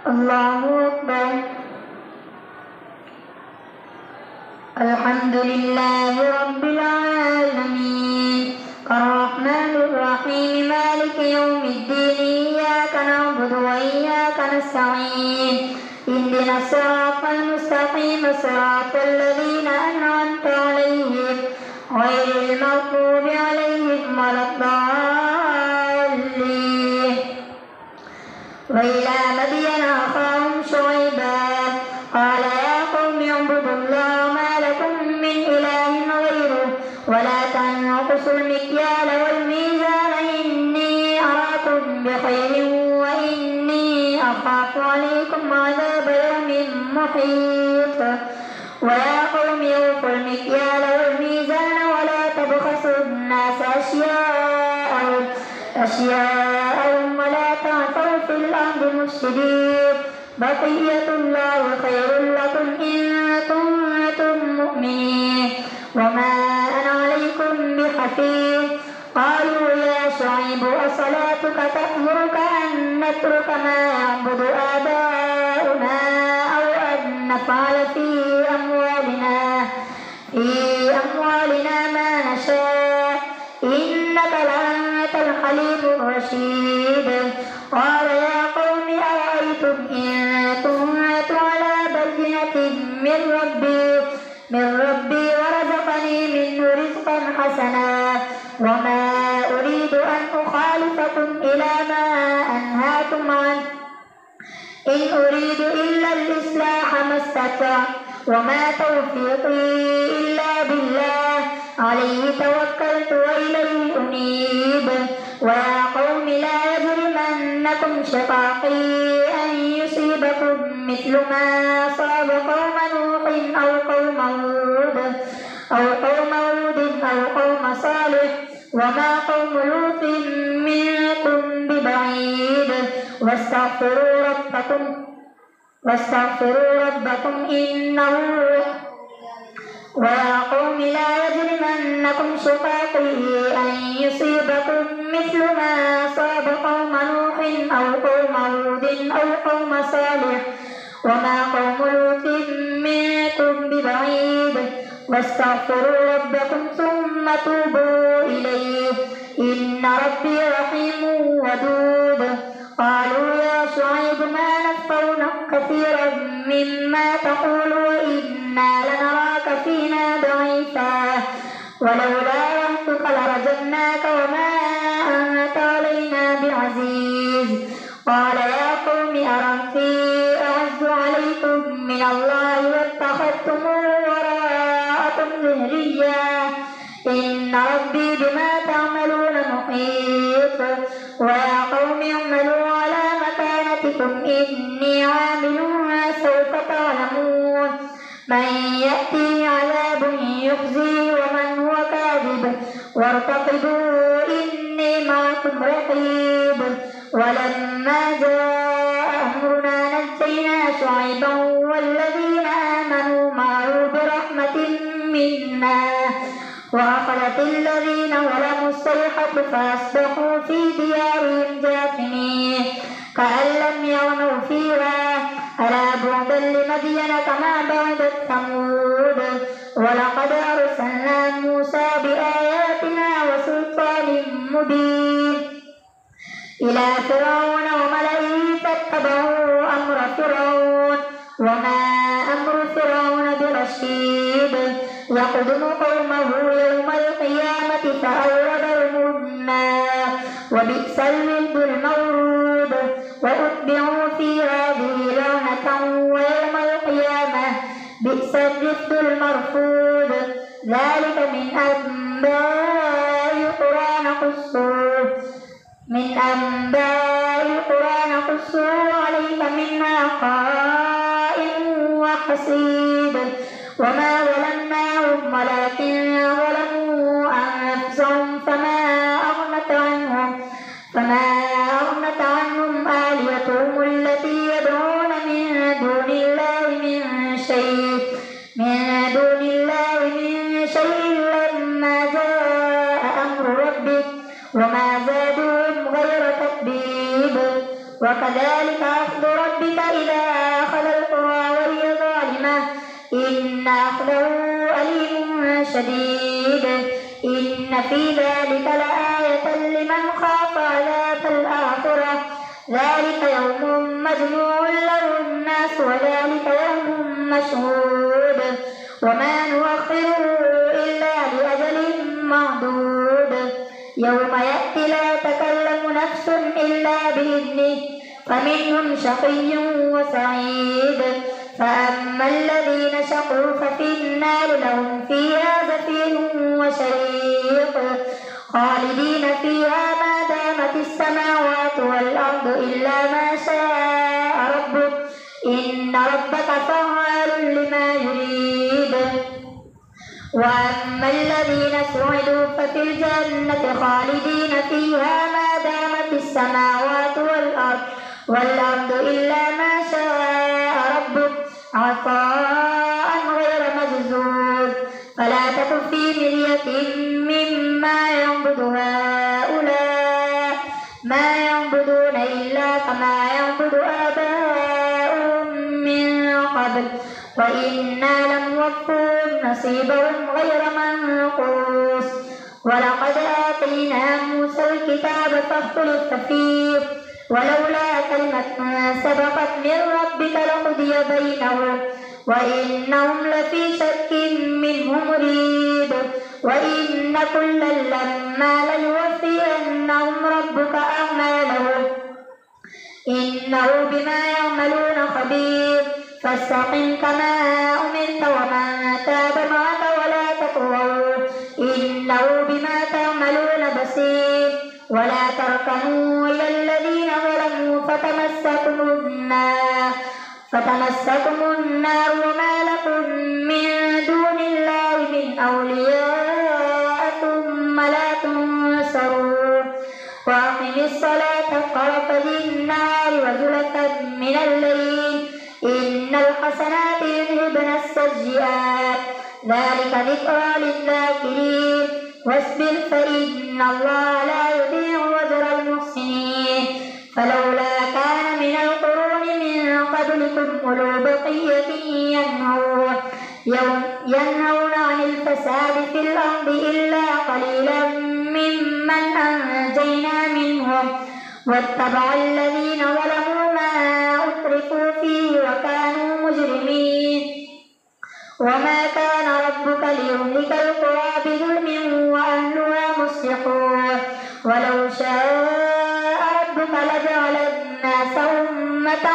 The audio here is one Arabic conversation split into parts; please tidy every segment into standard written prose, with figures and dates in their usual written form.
الله أكبر. الحمد لله رب العالمين الرحمن الرحيم مالك يوم الدين إياك نعبد وإياك نستعين اهدنا الصراط المستقيم صراط الذين أنعمت عليهم غير المغضوب عليهم ولا الضالين. وإلى مدين أخاهم شعيبا قال يا قوم اعبدوا الله ما لكم من إله غيره ولا تنقصوا المكيال والميزان إني أراكم بخير وإني أخاف عليكم عذاب يوم محيط. ويا قوم أوفوا المكيال والميزان ولا تبخسوا الناس أشياءهم ولا تعثوا في الأرض مفسدين. بقية الله خير لكم إن كنتم مؤمنين وما أنا عليكم بحفيظ. قالوا يا شعيب أصلاتك تأمرك أن نترك ما يعبد آباؤنا أو أن نفعل في أموالنا ما نشاء إنك لأنت الحليم الرشيد. قال يا قوم أرأيتم إن كنت على بينة من ربي ورزقني منه رزقا حسنا وما أريد أن أخالفكم إلى ما أنهاكم عنه إن أريد إلا الإصلاح ما استطعت وما توفيقي إلا بالله عليه توكلت وإليه أنيب. ويا قوم لا يجرمنكم شقاقي أن يصيبكم مثل ما أصاب قوم نوح أو قوم هود أو قوم صالح وما قوم لوط منكم ببعيد. واستغفروا ربكم إنه. ويا قوم لا يجرمنكم شقاقي أن يصيبكم مثل ما أصاب قوم نوح أو قوم هود أو قوم صالح وما قوم لوط منكم ببعيد. واستغفروا ربكم ثم توبوا إليه إن ربي رحيم ودود. قالوا يا شعيب ما نفقه كثيرا مما تقول وإنا لنراك فينا ضعيفا ولولا رهتك لرجمناك وما أنت علينا بعزيز. قال يا قوم أرهطي أعز عليكم من الله واتخذتموه وراءكم ظهريا إن ربي بما تعملون محيط. ويا قوم اعملوا على مكانتكم إني عامل سوف تعلمون من يأتي عذاب يخزيه ومن هو كاذب وارتقبوا إني معكم رقيب. ولما جاء أمرنا نجينا شعيبا والذين آمنوا معه برحمة منا وأخذت الذين ظلموا الصيحة فأصبحوا في ديارهم جاثمين كأن لم يغنوا فيها ألا بعدا لمدين كما بعدت ثمود. ولقد أرسلنا موسى بآياتنا وسلطان مبين إلى فرعون وملئه فاتبعوا أمر فرعون وما أمر فرعون برشيد. يقدم قومه يوم القيامة فأوردهم النار وبئس الورد المورود. وأتبعوا في هذه لعنة ويوم القيامة بئس الرفد المرفود. ذلك من أنباء القرى نقصه عليك منها قائم وحصيد. وما ظلمناهم ولكن ظلموا أنفسهم فما أغنت عنهم آلهتهم التي يدعون من دون الله من شيء لما جاء أمر ربك وما زادوهم غير تتبيب. وكذلك أخذ ربك شديد إن في ذلك لآية لمن خاف عذاب الآخرة ذلك يوم مجموع له الناس وذلك يوم مشهود وما نؤخره إلا لأجل معدود يوم يأتي لا تكلم نفس إلا بإذنه فمنهم شقي وسعيد فأما الذين شقوا ففي النار لهم فيها زفير وشهيق خالدين فيها ما دامت السماوات والأرض إلا ما شاء ربك إن ربك فعال لما يريد وأما الذين سعدوا ففي الجنة خالدين فيها ما دامت السماوات والأرض إلا ما شاء ربك عطاء غير مجزود فلا تك في مرية مما يعبد هؤلاء ما يعبدون إلا كما يعبد آباؤهم من قبل وإنا لنوفهم نصيبهم غير منقوص ولقد آتينا موسى الكتاب فاختلف فيه ولولا كلمة سبقت من ربك لقضي بينهم وإنهم لفي شك منه مريب وإن كلا لما ليوفينهم ربك أعمالهم إنه بما يعملون خبير فاستقم كما أمرت ومن تاب معك ولا تطغوا إنه بما تعملون بصير ولا تركنوا إلى الذين ظلموا فتمسكم النار وما لكم من دون الله من أولياء ثم لا تنصرون وأقم الصلاة طرفي النهار وزلفا من الليل إن الحسنات يذهبن السيئات ذلك ذكرى للذاكرين واصبر فإن الله لا يضيع أجر المحسنين فلولا كان من القرون من قبلكم أولو بقية ينهون عن الفساد في الأرض إلا قليلا ممن أنجينا منهم واتبع الذين ظلموا ما أترفوا فيه وكانوا مجرمين وما كان ربك ليهلك القرى بظلم وأهلها مصلحون ولو شاء ربك لجعل الناس أمة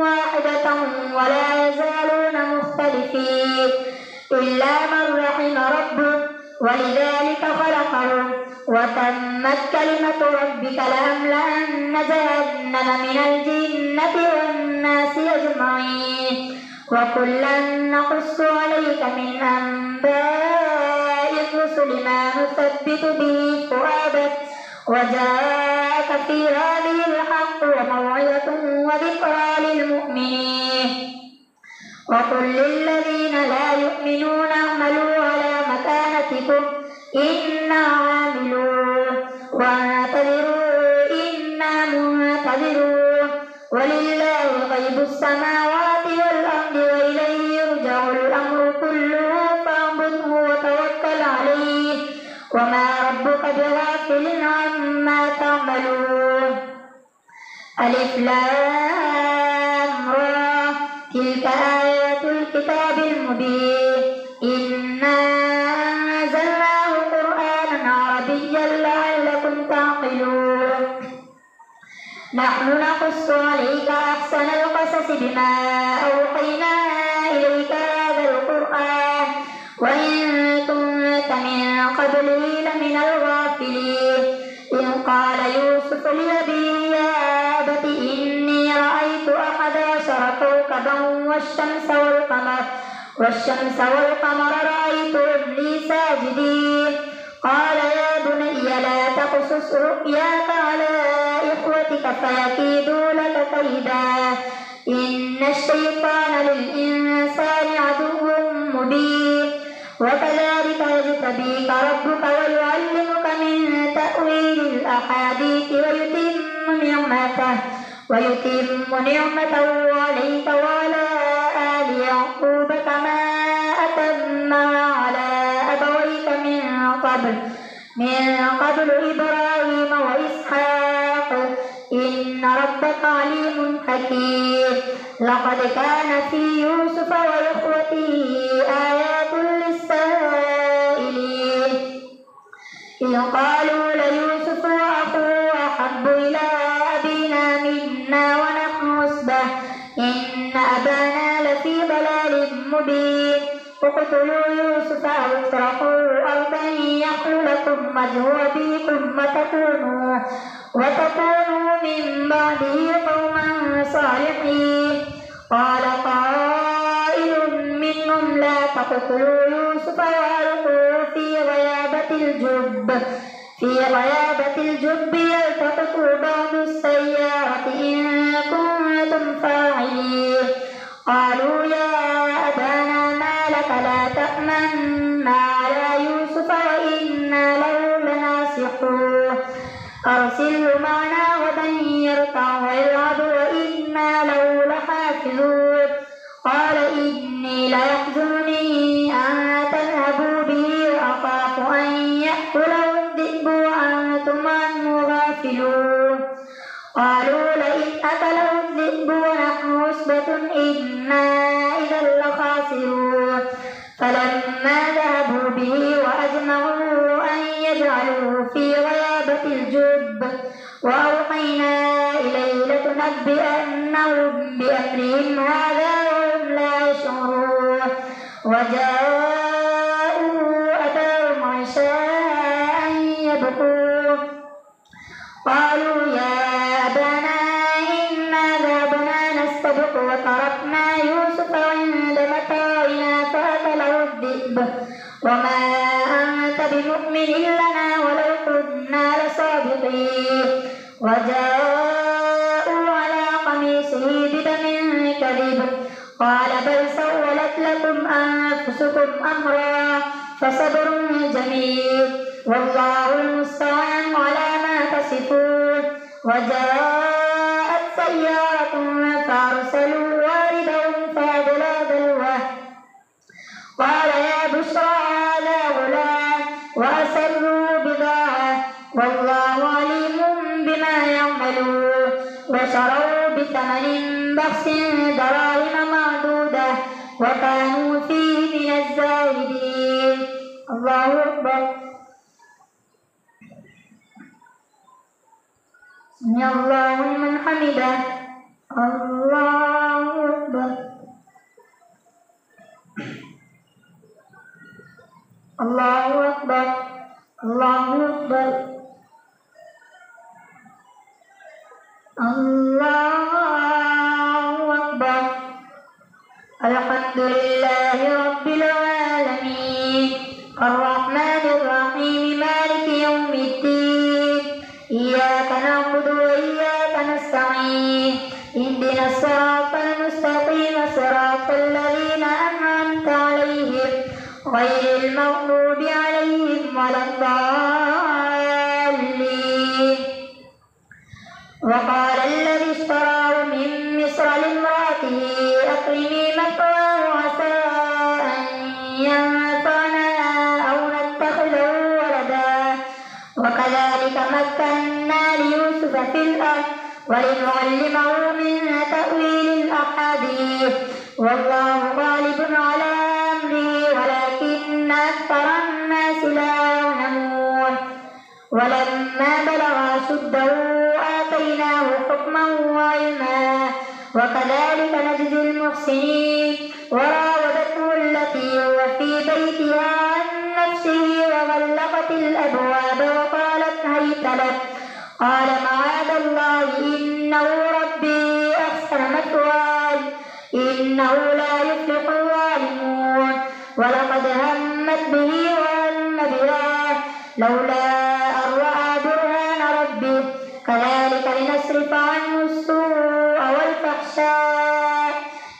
واحدة ولا يزالون مختلفين إلا من رحم ربك ولذلك خلقهم وتمت كلمة ربك لأملأن جهنم من الجنة والناس أجمعين وكلا نقص عليك من أنباء الرسل ما نثبت به فؤادك وجاءك في هذه الحق وموعظة وذكرى للمؤمنين وقل للذين لا يؤمنون اعملوا على مكانتكم إنا عاملون واعتذروا إنا منتظرون ولله غيب السماوات والأرض وإليه يرجع الأمر كله فاعبده وتوكل عليه وما ربك بغافل عما تعملون ألف لام را تلك آيات الكتاب المبين إنا أنزلناه قرآنا عربيا لعلكم تعقلون نحن نقص عليك أحسن القصص بما أوحينا إليك هذا القرآن وإن كنت من قبله لمن الغافلين إذ قال يوسف لأبيه يا أبت إني رأيت 11 كوكبا والشمس والقمر رأيتهم لي ساجدين قال يا بني لا تقصص رؤياك على إخوتك فيكيدوا لك كيدا إن الشيطان للإنسان عدو مبين وكذلك يجتبيك ربك ويعلمك من تأويل الأحاديث ويتم نعمته عليك وعلى آل يعقوب كما أتمها على أبويك من قبل إبراهيم وإسحاق إن ربك عليم حكيم لقد كان في يوسف وإخوته آيات للسائلين إذ قالوا ليوسف وأخوه أحب إلى أبينا منا ونحن عصبة إن أبانا لفي ضلال مبين اقتلوا يوسف أو اطرحوه أرضا يخل لكم وجه أبيكم وتكونوا من بعده قوما صالحين قال قائل منهم لا تقتلوا يوسف وألقوه في غيابة الجب يلتقطوا بعض السيارة إن كنتم فاعلين قالوا يا أبانا ما لك لا تأمنا على يوسف وإنا له لناصحون أرسله معنا غدا يرتع ويلعب وإنا له لحافظون قال إني ليحزنني أن تذهبوا به وأخاف أن يأكله الذئب وأنتم عنه غافلون قالوا لئن أكله الذئب ونحن عصبة إنا إذا لخاسرون فلما ذهبوا به وأجمعوا أن يجعلوه في غيابة الجب وأوحينا إليه لتنبئنهم بأمرهم هذا وهم لا يشعرون وجاءوا أباهم عشاء يبكون قالوا يا أبانا إنا ذهبنا نستبق وتركنا يوسف عند متاعنا فأكله الذئب وما أنت بمؤمن لنا ولو كنا لصادقين وجاءوا على قميصه بدم كذب قال بل سولت لكم أنفسكم أمرا فصبر جميل والله المستعان على ما تصفون وجاءت سيارة فأرسلوا واردهم فأدلى دلوه قال يا بشرى هذا غلام وأسروا بضاعة والله عليم بما يعملون وشروا بثمن بخس دراهم معدودة وكانوا فيه من الزاهدين الله أكبر سمع الله لمن حمده الله أكبر الله أكبر الله أكبر الله أكبر الحمد لله رب العالمين الرحمن الرحيم مالك يوم الدين إياك نعبد وإياك نستعين اهدنا الصراط المستقيم صراط الذين أنعمت عليهم غير المغضوب عليهم ولا الضالين وقال الذي اشتراه من مصر لامرأته أكرمي مثواه عسى أن ينفعنا أو نتخذه ولدا وكذلك مكنا ليوسف في الأرض ولنعلمه من تأويل الأحاديث والله غالب على أمره ولكن أكثر الناس لا يعلمون ولما بلغ أشده آتيناه حكما وعلما وكذلك نجزي المحسنين وراودته التي هو في بيتها عن نفسه وغلقت الأبواب وقالت هيت لك قال معاذ الله إنه ربي أحسن مثواي إنه لا يفلح الظالمون ولقد همت به وهم بها لولا أن رأى برهان ربه كذلك لنصرف عنه السوء والفحشاء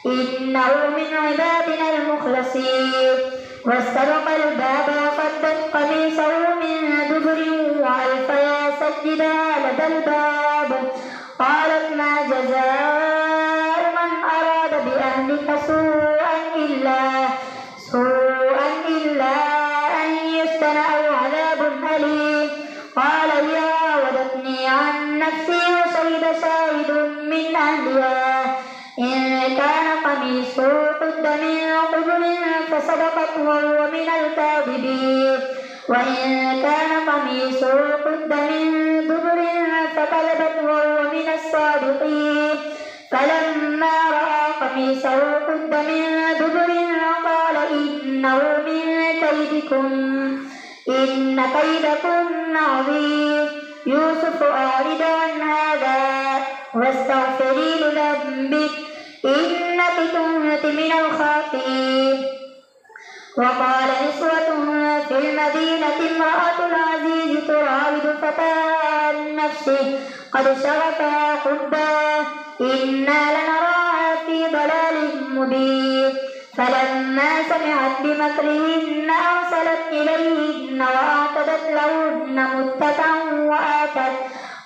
إنه من عبادنا المخلصين واستبق الباب وقدت قميصه من دبر وألف يا سيدها لدى الباب قالت ما جزاء من أراد بأهلك سوءا إلا أن يسجن أو عذاب أليم من أهلها إن كان قميصه قد من قبل فصدقت وهو من الكاذبين وإن كان قميصه قد من دبر فكذبت وهو من الصادقين فلما رأى قميصه قد من دبر قال إنه من كيدكم إن كيدكن عظيم يوسف أعرض عن هذا واستغفري لذنبك إنك كنت من الخاطئين. وقال نسوة في المدينة امرأة العزيز تراود فتاها عن نفسه قد شغفها حبا إنا لنراها في ضلال مبين فلما سمعت بمكرهن أرسلت إليهن وأعتدت لهن متكئا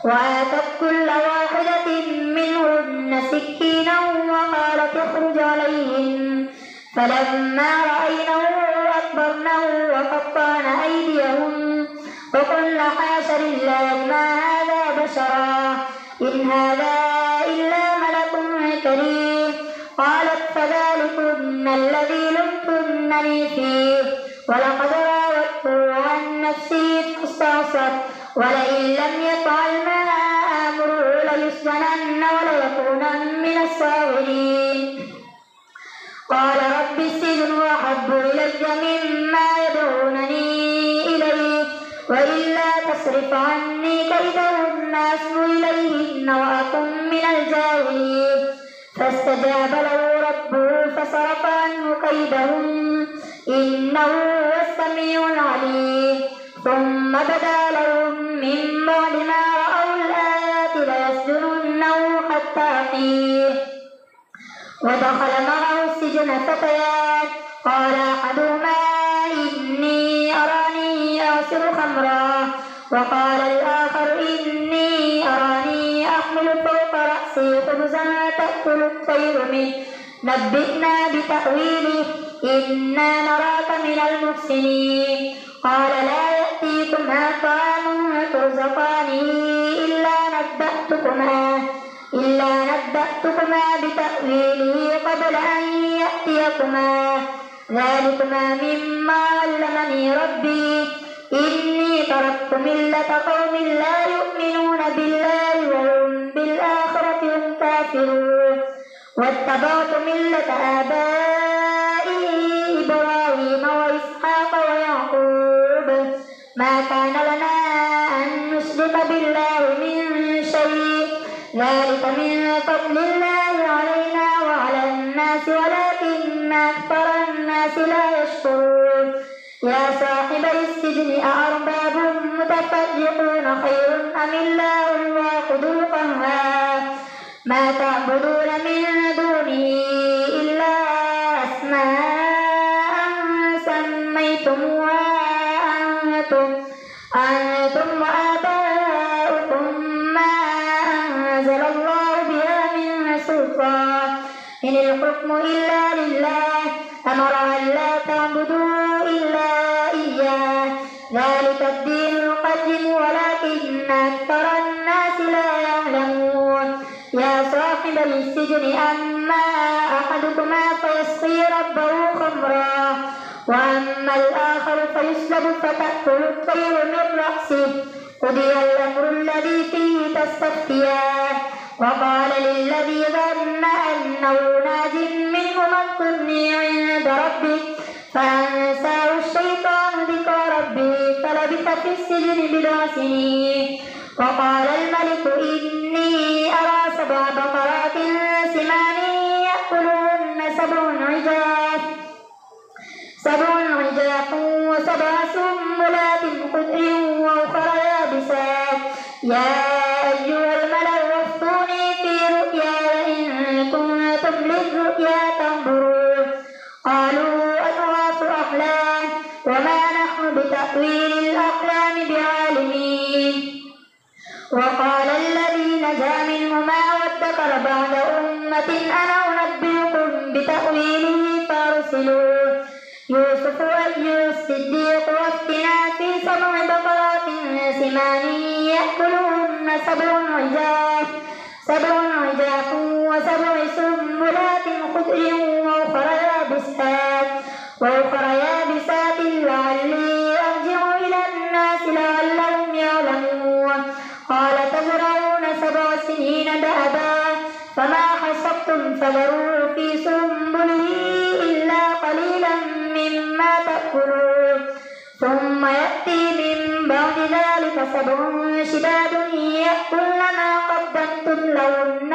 وآتت كل واحدة منهن سكينا وقالت اخرج عليهن فلما رأينه أكبرنه وقطعن أيديهن وقلن حاش لله ما هذا بشرا إن هذا إلا ملك كريم قالت فذلكن الذي لمتنني فيه ولقد راودته عن نفسي فاستعصت ولئن لم يفعل ما آمره ليسجنن وليكونن من الصاغرين. قال رب السجن أحب إلي مما يدعونني إليه وإلا تصرف عني كيدهن أصب إليهن وأكن من الجاهلين فاستجاب له ربه فصرف عنه كيدهن إنه هو السميع العليم ثم بدا لهم من بعد ما رأوا الآيات ليسجننه حتى حين. ودخل معه السجن فتيان قال أحدهما إني أراني أعصر خمرا وقال الآخر إني أراني أحمل فوق رأسي خبزا تأكل الطير منه نبئنا بتأويله إنا نراك من المحسنين. قال لا يأتيكما طعام ترزقانه إلا نبأتكما بتأويله قبل أن يأتيكما ذلكما مما علمني ربي إني تركت ملة قوم لا يؤمنون بالله وهم بالآخرة هم كافرون واتبعت ملة آبائي إبراهيم وإسحاق ويعقوب ما كان لنا أن نشرك بالله من شيء ذلك من فضل الله علينا وعلى الناس ولكن أكثر الناس لا يشكرون. يا صاحبي السجن أأرباب متفرقون خير أم الله الواحد القهار ما تعبدون من دونه إلا أسماء سميتموها أنتم وآباؤكم ما أنزل الله بها من سلطان إن الحكم إلا لله أمر أن لا تعبدوا إلا إياه ذلك الدين القيم ولكن أكثر الناس لا يعلمون. يا صاحبي السجن أما أحدكما فيسقي ربه خمرا وأما الآخر فيسلب فتأكل الطير من رأسه قضي الأمر الذي فيه تستفتيان. وقال للذي ظن أنه ناج منه اذكرني عند ربك فأنساه الشيطان ذكر ربه فلبث في السجن بضع سنين. وقال الملك إني أرى 7 بقرات سمان يأكلهن 7 عجاف و7 سنبلات خضر وأخرى يابسات يا أيها الملأ افتوني في رؤياي إن كنتم للرؤيا تنظرون. قالوا أضغاث أحلام وما نحن بتأويل الأحلام بعالمين. وقال الذي نجا منهما وادكر بعد أمة أنا أنبئكم بتأويله فأرسلون. يوسف أيها الصديق وافتنا في 7 بقرات سمان يأكلهن 7 سبع عجاف وسبع سنبلات خضر وأخر يابسات لعلي أرجع إلى الناس لعلهم يعلمون قال تزرعون 7 سنين دأبا فما حصدتم فذروه في سنبله إلا قليلا مما تأكلون ثم يأتي من بعد ذلك 7 شداد يأكلن ما قدمتم لهن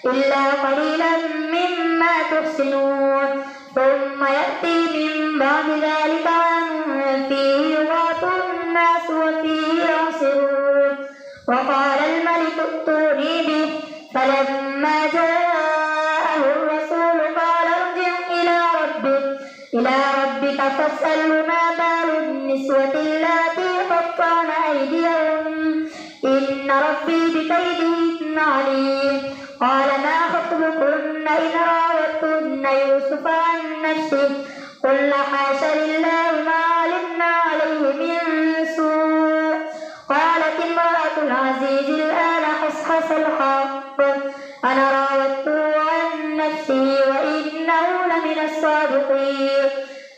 إلا قليلا مما تحسنون ثم يأتي من بعد ذلك عام فيه يغاث الناس وفيه يعصرون وقال الملك ائتوني به فلما جاءه الرسول قال ارجع إلى ربك فاسأله ما بال النسوة اللاتي قطعن أيديهن إن ربي بكيدهن عليم قال ما خطبكن إذ راوتن يوسف عن نفسه قلنا حاش لله ما علمنا عليه من سوء قالت امرأة العزيز الآن حصحص الحق أنا راودته عن نفسه وإنه لمن الصادقين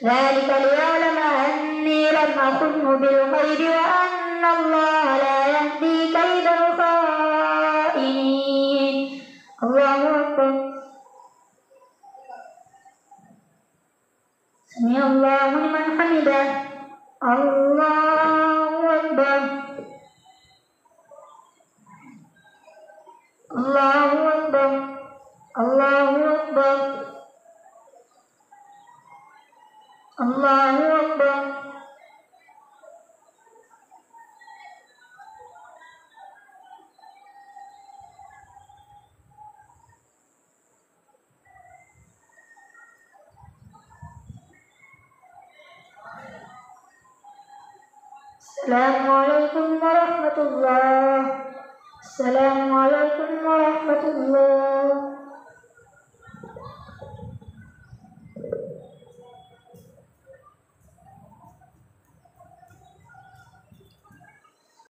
ذلك ليعلم أني لم أخنه بالغيب وأن الله لا يهدي كيد الخائنين الله أكبر سمع الله لمن حمده الله أكبر الله أكبر الله أكبر الله أكبر السلام عليكم ورحمة الله السلام عليكم ورحمة الله